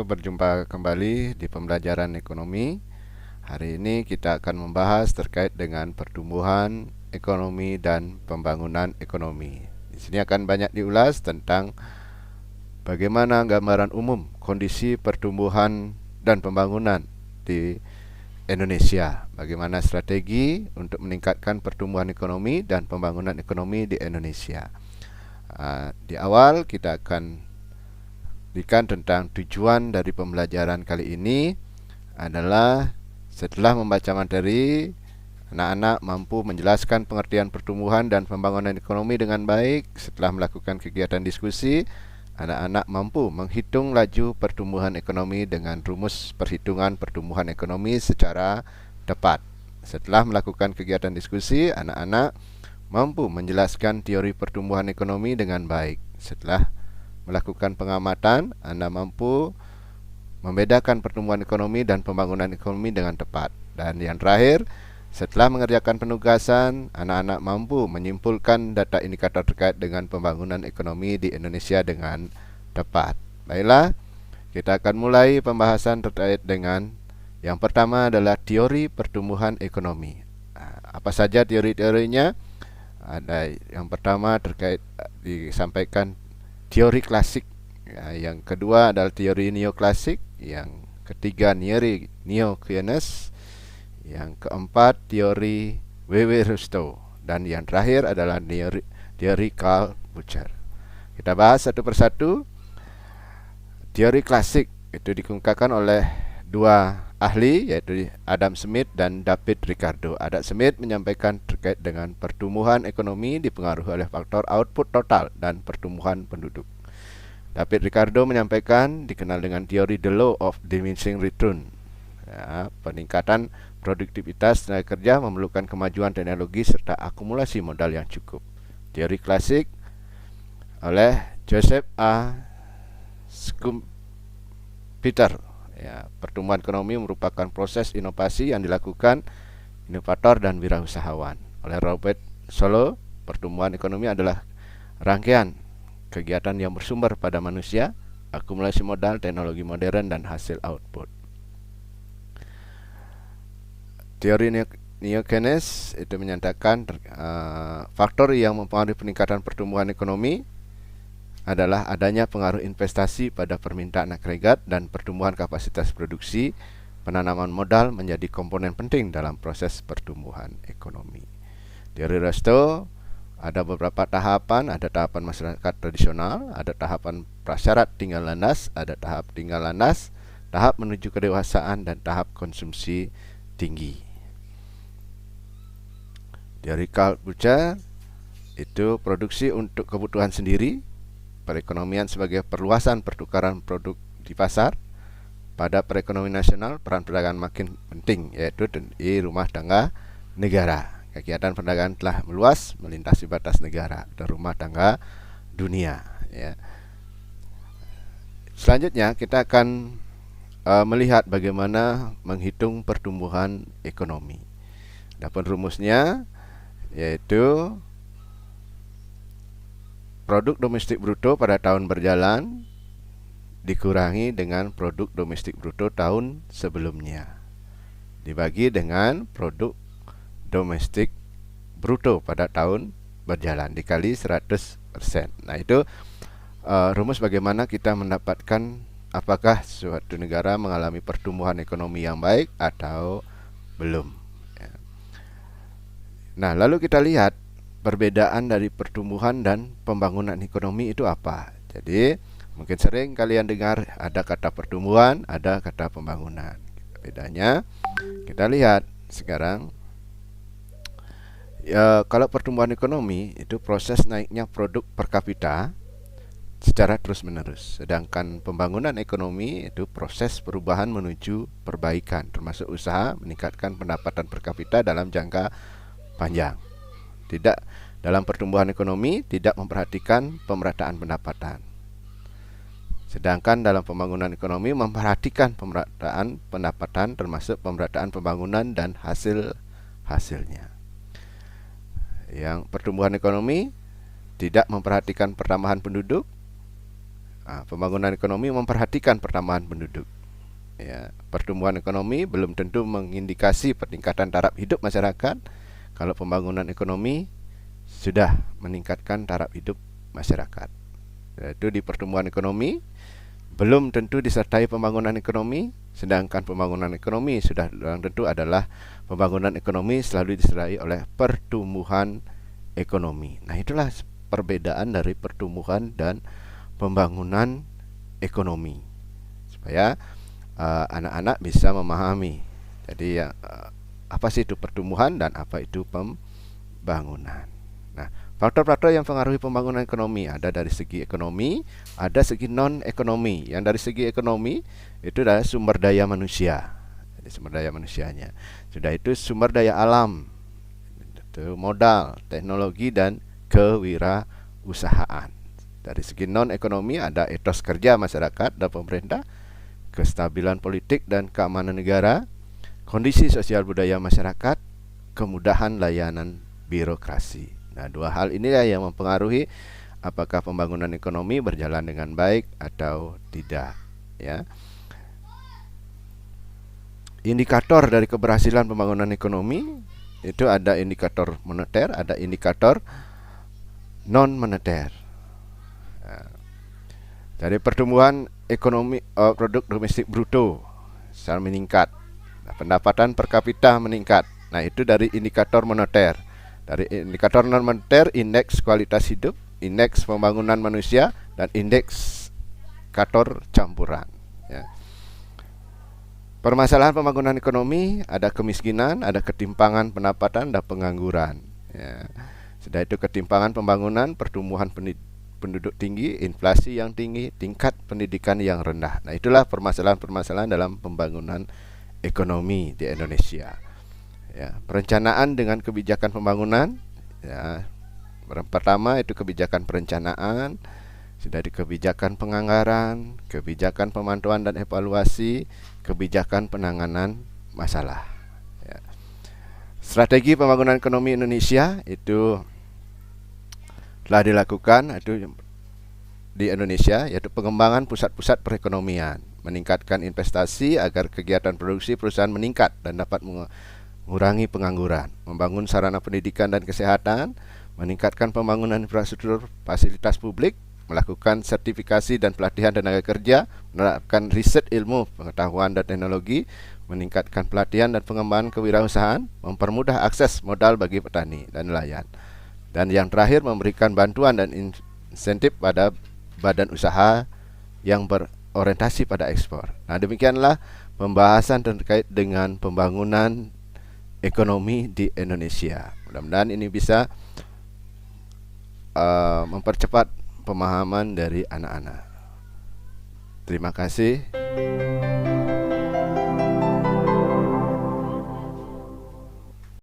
berjumpa kembali di pembelajaran ekonomi. Hari ini kita akan membahas terkait dengan pertumbuhan ekonomi dan pembangunan ekonomi. Di sini akan banyak diulas tentang bagaimana gambaran umum kondisi pertumbuhan dan pembangunan di Indonesia. Bagaimana strategi untuk meningkatkan pertumbuhan ekonomi dan pembangunan ekonomi di Indonesia. Di awal kita akan berikan tentang tujuan dari pembelajaran kali ini adalah setelah membaca materi, anak-anak mampu menjelaskan pengertian pertumbuhan dan pembangunan ekonomi dengan baik. Setelah melakukan kegiatan diskusi, anak-anak mampu menghitung laju pertumbuhan ekonomi dengan rumus perhitungan pertumbuhan ekonomi secara tepat. Setelah melakukan kegiatan diskusi, anak-anak mampu menjelaskan teori pertumbuhan ekonomi dengan baik. Setelah melakukan pengamatan, Anda mampu membedakan pertumbuhan ekonomi dan pembangunan ekonomi dengan tepat. Dan yang terakhir, setelah mengerjakan penugasan, anak-anak mampu menyimpulkan data indikator terkait dengan pembangunan ekonomi di Indonesia dengan tepat. Baiklah, kita akan mulai pembahasan terkait dengan yang pertama adalah teori pertumbuhan ekonomi. Apa saja teori-teorinya? Ada yang pertama terkait disampaikan teori klasik, yang kedua adalah teori neoklasik, yang ketiga teori neo-Keynes, yang keempat teori Wewe-Rostow, dan yang terakhir adalah teori Karl Bucher. Kita bahas satu persatu. Teori klasik itu dikemukakan oleh dua ahli, yaitu Adam Smith dan David Ricardo. Adam Smith menyampaikan terkait dengan pertumbuhan ekonomi dipengaruhi oleh faktor output total dan pertumbuhan penduduk. David Ricardo menyampaikan dikenal dengan teori the law of diminishing return. Peningkatan produktivitas tenaga kerja memerlukan kemajuan teknologi serta akumulasi modal yang cukup. Teori klasik oleh Joseph A. Schumpeter. Pertumbuhan ekonomi merupakan proses inovasi yang dilakukan inovator dan wirausahawan. Oleh Robert Solow, pertumbuhan ekonomi adalah rangkaian kegiatan yang bersumber pada manusia, akumulasi modal, teknologi modern, dan hasil output. Teori neo-Keynes itu menyatakan faktor yang mempengaruhi peningkatan pertumbuhan ekonomi adalah adanya pengaruh investasi pada permintaan agregat dan pertumbuhan kapasitas produksi. Penanaman modal menjadi komponen penting dalam proses pertumbuhan ekonomi. Teori Rostow ada beberapa tahapan, ada tahapan masyarakat tradisional, ada tahapan prasyarat tinggal landas, ada tahap tinggal landas, tahap menuju kedewasaan, dan tahap konsumsi tinggi. Teori Karl Bucher itu produksi untuk kebutuhan sendiri, perekonomian sebagai perluasan pertukaran produk di pasar. Pada perekonomian nasional, peran perdagangan makin penting, yaitu di rumah tangga negara. Kegiatan perdagangan telah meluas melintasi batas negara dan rumah tangga dunia. Selanjutnya kita akan melihat bagaimana menghitung pertumbuhan ekonomi. Adapun rumusnya yaitu produk domestik bruto pada tahun berjalan dikurangi dengan produk domestik bruto tahun sebelumnya dibagi dengan produk domestik bruto pada tahun berjalan dikali 100%. Nah, itu rumus bagaimana kita mendapatkan apakah suatu negara mengalami pertumbuhan ekonomi yang baik atau belum. Nah, lalu kita lihat perbedaan dari pertumbuhan dan pembangunan ekonomi itu apa. Jadi mungkin sering kalian dengar ada kata pertumbuhan, ada kata pembangunan. Bedanya kita lihat sekarang. Kalau pertumbuhan ekonomi itu proses naiknya produk per kapita secara terus-menerus. Sedangkan pembangunan ekonomi itu proses perubahan menuju perbaikan, termasuk usaha meningkatkan pendapatan per kapita dalam jangka panjang. Tidak, dalam pertumbuhan ekonomi tidak memperhatikan pemerataan pendapatan. Sedangkan dalam pembangunan ekonomi memperhatikan pemerataan pendapatan termasuk pemerataan pembangunan dan hasil-hasilnya. Yang pertumbuhan ekonomi tidak memperhatikan pertambahan penduduk, Pembangunan ekonomi memperhatikan pertambahan penduduk. Ya, pertumbuhan ekonomi belum tentu mengindikasi peningkatan taraf hidup masyarakat. Kalau pembangunan ekonomi sudah meningkatkan taraf hidup masyarakat. Yaitu di pertumbuhan ekonomi belum tentu disertai pembangunan ekonomi, sedangkan pembangunan ekonomi sudah tentu adalah pembangunan ekonomi selalu disertai oleh pertumbuhan ekonomi. Nah, itulah perbedaan dari pertumbuhan dan pembangunan ekonomi, supaya anak-anak bisa memahami. Jadi apa sih itu pertumbuhan dan apa itu pembangunan. Nah, faktor-faktor yang mempengaruhi pembangunan ekonomi ada dari segi ekonomi, ada segi non-ekonomi. Yang dari segi ekonomi itu adalah sumber daya manusia. Jadi sumber daya manusianya. Sudah itu sumber daya alam, itu modal, teknologi dan kewirausahaan. Dari segi non-ekonomi ada etos kerja masyarakat dan pemerintah, kestabilan politik dan keamanan negara, kondisi sosial budaya masyarakat, kemudahan layanan birokrasi. Nah, dua hal inilah yang mempengaruhi apakah pembangunan ekonomi berjalan dengan baik atau tidak, ya. Indikator dari keberhasilan pembangunan ekonomi itu ada indikator moneter, ada indikator non moneter. Dari pertumbuhan ekonomi produk domestik bruto secara meningkat, pendapatan per kapita meningkat. Nah, itu dari indikator moneter. Dari indikator non moneter, indeks kualitas hidup, indeks pembangunan manusia, dan indeks indikator campuran, ya. Permasalahan pembangunan ekonomi ada kemiskinan, ada ketimpangan pendapatan, dan pengangguran, ya. Sudah itu ketimpangan pembangunan, pertumbuhan penduduk tinggi, inflasi yang tinggi, tingkat pendidikan yang rendah. Nah, itulah permasalahan-permasalahan dalam pembangunan ekonomi di Indonesia. Ya, perencanaan dengan kebijakan pembangunan. Ya, pertama itu kebijakan perencanaan, sudah di kebijakan penganggaran, kebijakan pemantauan dan evaluasi, kebijakan penanganan masalah. Ya. Strategi pembangunan ekonomi Indonesia itu telah dilakukan itu di Indonesia, yaitu pengembangan pusat-pusat perekonomian, meningkatkan investasi agar kegiatan produksi perusahaan meningkat dan dapat mengurangi pengangguran, membangun sarana pendidikan dan kesehatan, meningkatkan pembangunan infrastruktur fasilitas publik, melakukan sertifikasi dan pelatihan tenaga kerja, menerapkan riset ilmu, pengetahuan dan teknologi, meningkatkan pelatihan dan pengembangan kewirausahaan, mempermudah akses modal bagi petani dan nelayan. Dan yang terakhir, memberikan bantuan dan insentif pada badan usaha yang berorientasi pada ekspor. Nah, demikianlah pembahasan terkait dengan pembangunan ekonomi di Indonesia. Mudah-mudahan ini bisa mempercepat pemahaman dari anak-anak. Terima kasih.